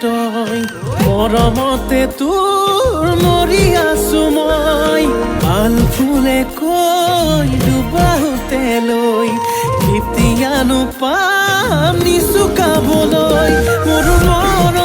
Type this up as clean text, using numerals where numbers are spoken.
তই মৰমতে তোৰ মৰি আছো মই ভাল ফুলে কৈ ডুবাওতে লৈ কেতিয়ানো পাম নিচুকাবলৈ মোৰ মন